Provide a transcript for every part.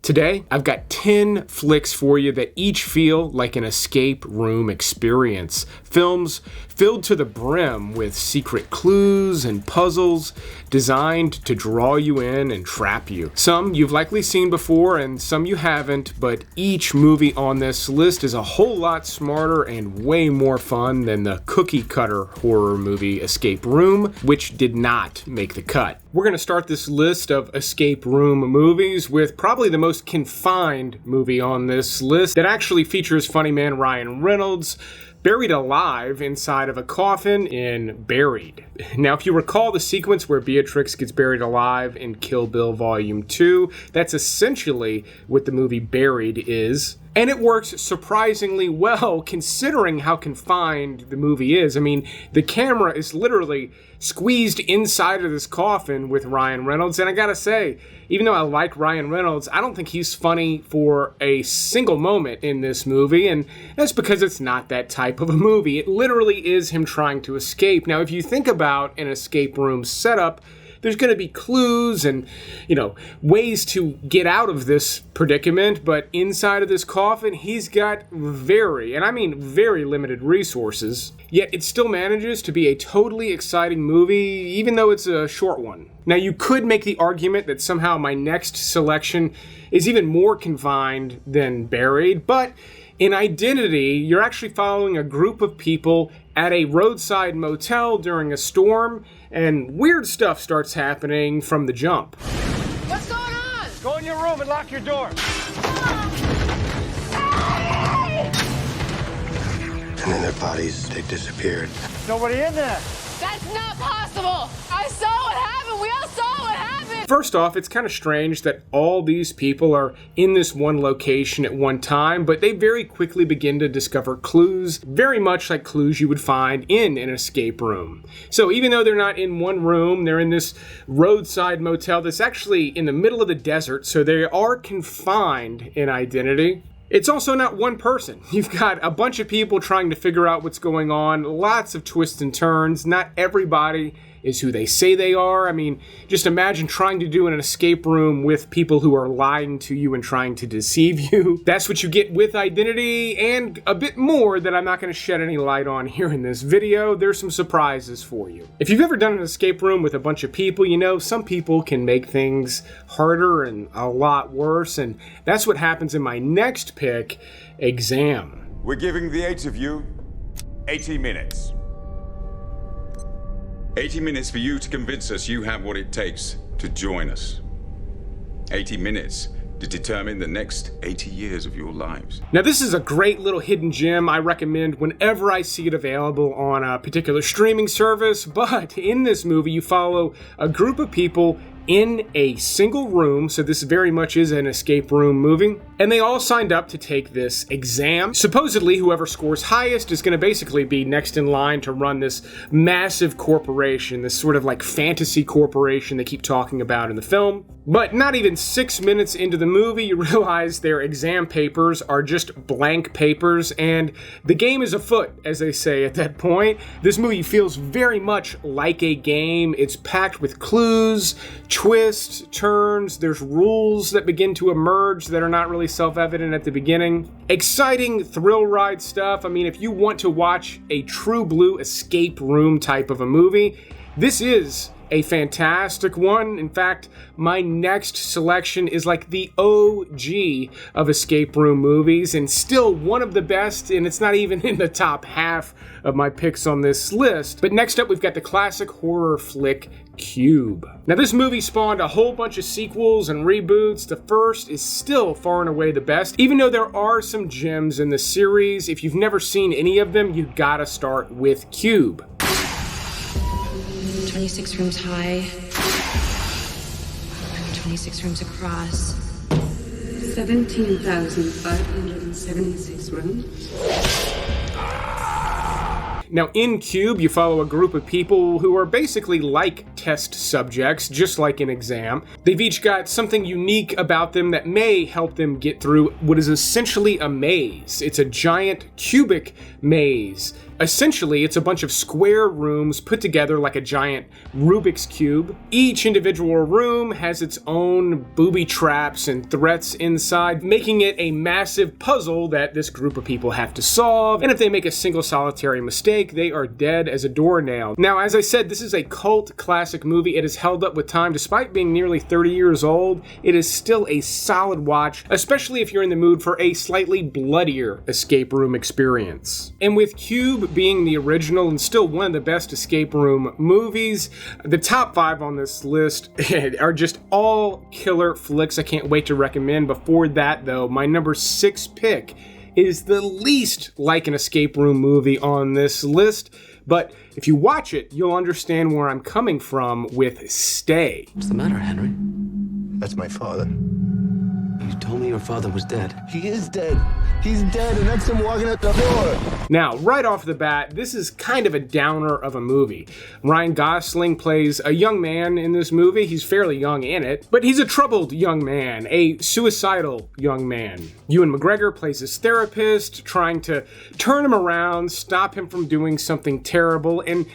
Today, I've got 10 flicks for you that each feel like an escape room experience. Films filled to the brim with secret clues and puzzles designed to draw you in and trap you. Some you've likely seen before and some you haven't, but each movie on this list is a whole lot smarter and way more fun than the cookie-cutter horror movie Escape Room, which did not make the cut. We're going to start this list of escape room movies with probably the most confined movie on this list that actually features funny man Ryan Reynolds buried alive inside of a coffin in Buried. Now, if you recall the sequence where Beatrix gets buried alive in Kill Bill Volume 2, that's essentially what the movie Buried is. And it works surprisingly well considering how confined the movie is. I mean, the camera is literally squeezed inside of this coffin with Ryan Reynolds. And I gotta say, even though I like Ryan Reynolds, I don't think he's funny for a single moment in this movie. And that's because it's not that type of a movie. It literally is him trying to escape. Now, if you think about an escape room setup, there's going to be clues and, ways to get out of this predicament, but inside of this coffin, he's got very limited resources. Yet it still manages to be a totally exciting movie, even though it's a short one. Now, you could make the argument that somehow my next selection is even more confined than Buried, but in Identity, you're actually following a group of people at a roadside motel during a storm, and weird stuff starts happening from the jump. What's going on? Go in your room and lock your door. And then their bodies, they disappeared. Nobody in there. That's not possible. I saw what happened. We all saw what happened. First off, it's kind of strange that all these people are in this one location at one time, but they very quickly begin to discover clues, very much like clues you would find in an escape room. So even though they're not in one room, they're in this roadside motel that's actually in the middle of the desert, so they are confined in Identity. It's also not one person. You've got a bunch of people trying to figure out what's going on, lots of twists and turns. Not everybody is who they say they are. I mean, just imagine trying to do an escape room with people who are lying to you and trying to deceive you. That's what you get with Identity, and a bit more that I'm not going to shed any light on here in this video. There's some surprises for you. If you've ever done an escape room with a bunch of people, some people can make things harder and a lot worse, and that's what happens in my next pick, Exam. We're giving the 8 of you 80 minutes. 80 minutes for you to convince us you have what it takes to join us. 80 minutes to determine the next 80 years of your lives. Now, this is a great little hidden gem I recommend whenever I see it available on a particular streaming service, but in this movie you follow a group of people in a single room, so this very much is an escape room movie, and they all signed up to take this exam. Supposedly, whoever scores highest is going to basically be next in line to run this massive corporation, this sort of like fantasy corporation they keep talking about in the film. But not even 6 minutes into the movie, you realize their exam papers are just blank papers, and the game is afoot, as they say at that point. This movie feels very much like a game. It's packed with clues, twists, turns, there's rules that begin to emerge that are not really self-evident at the beginning. Exciting thrill ride stuff. I mean, if you want to watch a true blue escape room type of a movie, this is a fantastic one. In fact, my next selection is like the OG of escape room movies and still one of the best, and it's not even in the top half of my picks on this list. But next up, we've got the classic horror flick Cube. Now, this movie spawned a whole bunch of sequels and reboots. The first is still far and away the best, even though there are some gems in the series. If you've never seen any of them, you gotta start with Cube. 26 rooms high, 26 rooms across. 17,576 rooms. Now, in Cube, you follow a group of people who are basically like test subjects, just like an exam. They've each got something unique about them that may help them get through what is essentially a maze. It's a giant cubic maze. Essentially, it's a bunch of square rooms put together like a giant Rubik's Cube. Each individual room has its own booby traps and threats inside, making it a massive puzzle that this group of people have to solve. And if they make a single solitary mistake, they are dead as a doornail. Now, as I said, this is a cult classic movie. It has held up with time. Despite being nearly 30 years old, it is still a solid watch, especially if you're in the mood for a slightly bloodier escape room experience. And with Cube being the original and still one of the best escape room movies, the top 5 on this list are just all killer flicks I can't wait to recommend. Before that, though, my number 6 pick is the least like an escape room movie on this list, but if you watch it, you'll understand where I'm coming from with Stay. What's the matter, Henry? That's my father. You told me your father was dead. He is dead. He's dead, and that's him walking out the door. Now, right off the bat, this is kind of a downer of a movie. Ryan Gosling plays a young man in this movie. He's fairly young in it, but he's a troubled young man, a suicidal young man. Ewan McGregor plays his therapist, trying to turn him around, stop him from doing something terrible, and,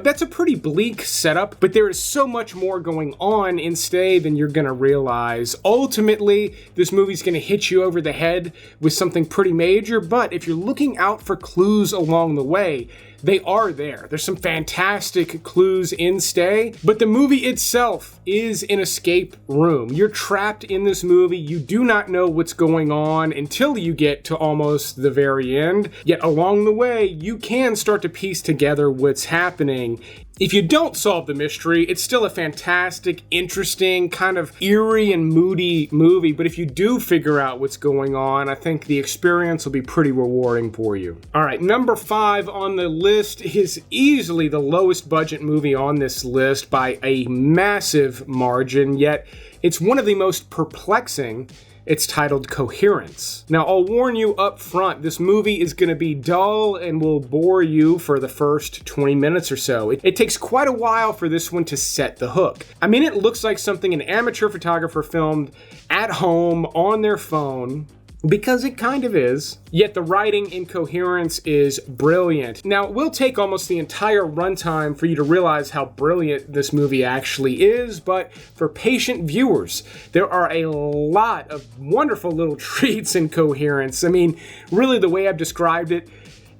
that's a pretty bleak setup, but there is so much more going on in Stay than you're gonna realize. Ultimately, this movie's gonna hit you over the head with something pretty major, but if you're looking out for clues along the way, they are there. There's some fantastic clues in Stay, but the movie itself is an escape room. You're trapped in this movie. You do not know what's going on until you get to almost the very end. Yet along the way, you can start to piece together what's happening. If you don't solve the mystery, it's still a fantastic, interesting, kind of eerie and moody movie, but if you do figure out what's going on, I think the experience will be pretty rewarding for you. All right, number 5 on the list is easily the lowest budget movie on this list by a massive margin, yet it's one of the most perplexing. It's titled Coherence. Now, I'll warn you up front, this movie is going to be dull and will bore you for the first 20 minutes or so. It takes quite a while for this one to set the hook. I mean, it looks like something an amateur photographer filmed at home on their phone, because it kind of is. Yet the writing in Coherence is brilliant. Now, it will take almost the entire runtime for you to realize how brilliant this movie actually is, but for patient viewers, there are a lot of wonderful little treats in Coherence. I mean, really the way I've described it,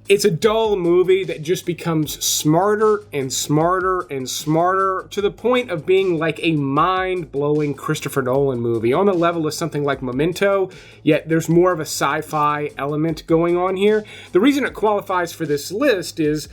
it's a dull movie that just becomes smarter and smarter and smarter to the point of being like a mind-blowing Christopher Nolan movie on the level of something like Memento, yet there's more of a sci-fi element going on here. The reason it qualifies for this list is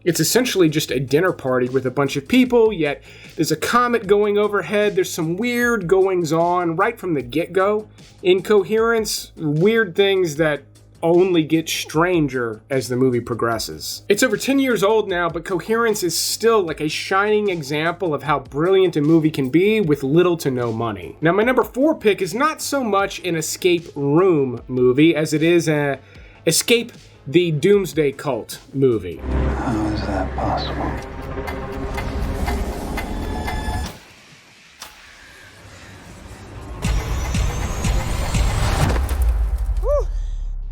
it's essentially just a dinner party with a bunch of people, yet there's a comet going overhead. There's some weird goings-on right from the get-go in Coherence, weird things that only get stranger as the movie progresses. It's over 10 years old now, but Coherence is still like a shining example of how brilliant a movie can be with little to no money. Now, my number 4 pick is not so much an escape room movie as it is a Escape the Doomsday Cult movie. How is that possible?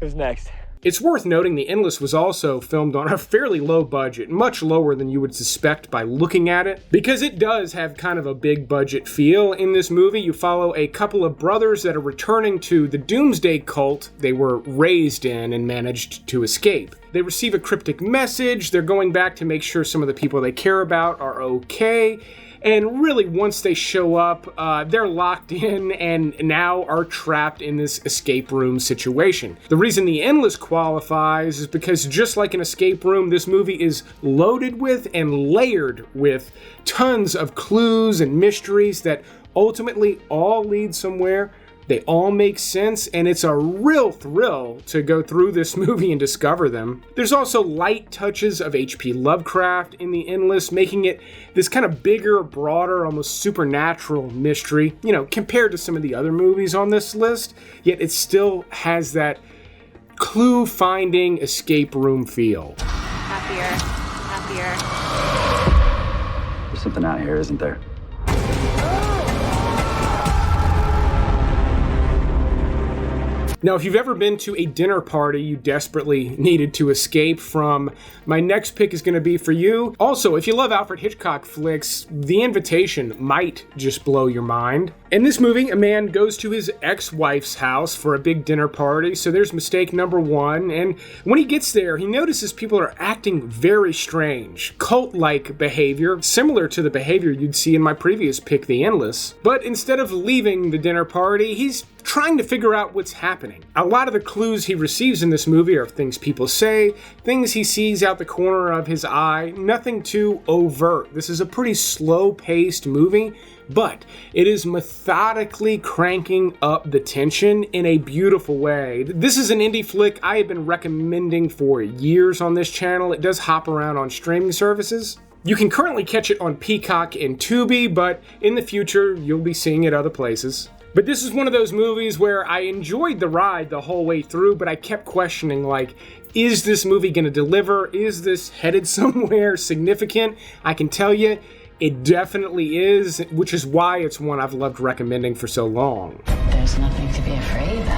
Who's next? It's worth noting The Endless was also filmed on a fairly low budget, much lower than you would suspect by looking at it, because it does have kind of a big budget feel. In this movie, you follow a couple of brothers that are returning to the Doomsday Cult they were raised in and managed to escape. They receive a cryptic message, they're going back to make sure some of the people they care about are okay, and really, once they show up, they're locked in and now are trapped in this escape room situation. The reason The Endless qualifies is because just like an escape room, this movie is loaded with and layered with tons of clues and mysteries that ultimately all lead somewhere. They all make sense, and it's a real thrill to go through this movie and discover them. There's also light touches of H.P. Lovecraft in The Endless, making it this kind of bigger, broader, almost supernatural mystery, compared to some of the other movies on this list, yet it still has that clue-finding escape room feel. Happier. This something out here, isn't there? Now, if you've ever been to a dinner party you desperately needed to escape from, my next pick is going to be for you. Also, if you love Alfred Hitchcock flicks, The Invitation might just blow your mind. In this movie, a man goes to his ex-wife's house for a big dinner party, so there's mistake number one. And when he gets there, he notices people are acting very strange, cult-like behavior, similar to the behavior you'd see in my previous pick, The Endless. But instead of leaving the dinner party, he's trying to figure out what's happening. A lot of the clues he receives in this movie are things people say, things he sees out the corner of his eye, nothing too overt. This is a pretty slow-paced movie, but it is methodically cranking up the tension in a beautiful way. This is an indie flick I have been recommending for years on this channel. It does hop around on streaming services. You can currently catch it on Peacock and Tubi, but in the future, you'll be seeing it other places. But this is one of those movies where I enjoyed the ride the whole way through, but I kept questioning, like, is this movie going to deliver? Is this headed somewhere significant? I can tell you, it definitely is, which is why it's one I've loved recommending for so long. There's nothing to be afraid of.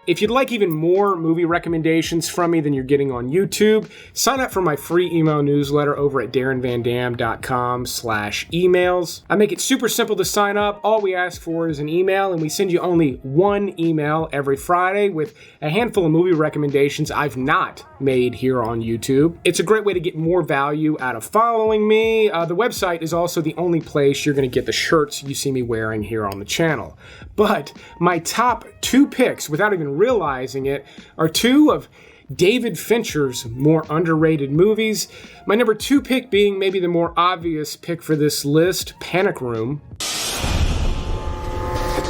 If you'd like even more movie recommendations from me than you're getting on YouTube, sign up for my free email newsletter over at darrenvandam.com/emails. I make it super simple to sign up. All we ask for is an email, and we send you only one email every Friday with a handful of movie recommendations I've not made here on YouTube. It's a great way to get more value out of following me. The website is also the only place you're going to get the shirts you see me wearing here on the channel. But my top two picks, without even realizing it, are two of David Fincher's more underrated movies. My number two pick being maybe the more obvious pick for this list, Panic Room. It's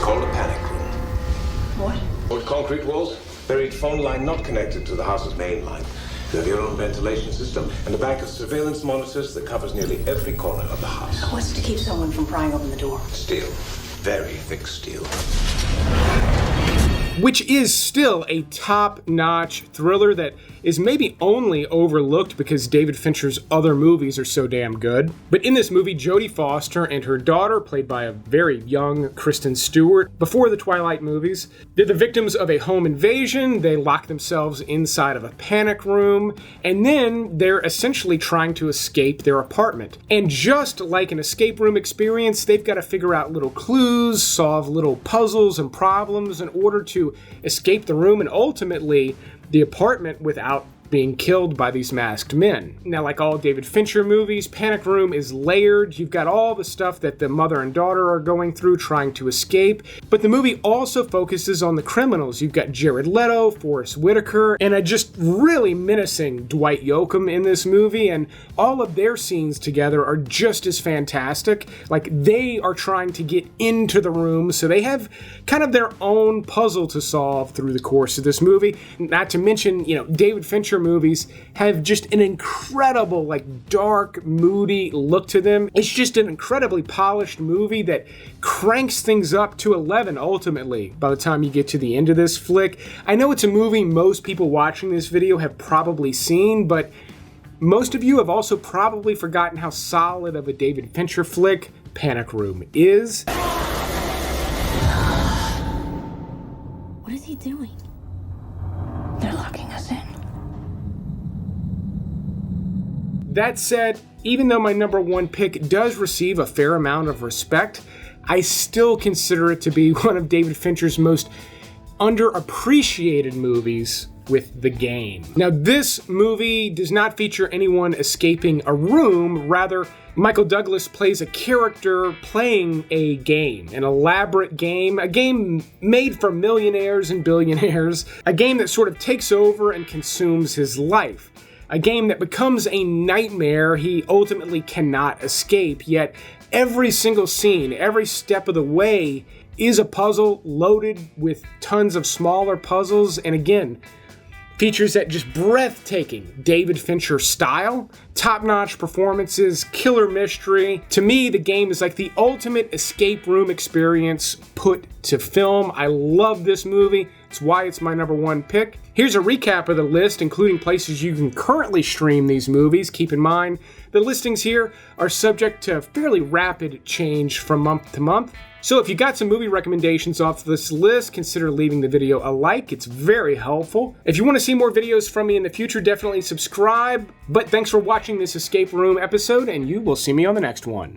called a panic room. What? Old concrete walls, buried phone line not connected to the house's main line. You have your own ventilation system and a bank of surveillance monitors that covers nearly every corner of the house. What's to keep someone from prying open the door? Steel. Very thick steel. Which is still a top-notch thriller that is maybe only overlooked because David Fincher's other movies are so damn good. But in this movie, Jodie Foster and her daughter, played by a very young Kristen Stewart, before the Twilight movies, they're the victims of a home invasion. They lock themselves inside of a panic room, and then they're essentially trying to escape their apartment. And just like an escape room experience, they've got to figure out little clues, solve little puzzles and problems in order to escape the room and ultimately the apartment without being killed by these masked men. Now, like all David Fincher movies, Panic Room is layered. You've got all the stuff that the mother and daughter are going through trying to escape, but the movie also focuses on the criminals. You've got Jared Leto, Forrest Whitaker, and a just really menacing Dwight Yoakam in this movie, and all of their scenes together are just as fantastic. Like, they are trying to get into the room, so they have kind of their own puzzle to solve through the course of this movie. Not to mention, David Fincher movies have just an incredible, dark, moody look to them. It's just an incredibly polished movie that cranks things up to 11 ultimately by the time you get to the end of this flick. I know it's a movie most people watching this video have probably seen, but most of you have also probably forgotten how solid of a David Fincher flick Panic Room is. What is he doing? They're locking us in. That said, even though my number one pick does receive a fair amount of respect, I still consider it to be one of David Fincher's most underappreciated movies with The Game. Now, this movie does not feature anyone escaping a room. Rather, Michael Douglas plays a character playing a game, an elaborate game, a game made for millionaires and billionaires, a game that sort of takes over and consumes his life. A game that becomes a nightmare he ultimately cannot escape, yet every single scene, every step of the way is a puzzle loaded with tons of smaller puzzles, and again, Features that just breathtaking David Fincher style, top-notch performances, killer mystery. To me, the game is like the ultimate escape room experience put to film. I love this movie. It's why it's my number one pick. Here's a recap of the list, including places you can currently stream these movies. Keep in mind, the listings here are subject to fairly rapid change from month to month. So if you got some movie recommendations off this list, consider leaving the video a like. It's very helpful. If you want to see more videos from me in the future, definitely subscribe. But thanks for watching this escape room episode, and you will see me on the next one.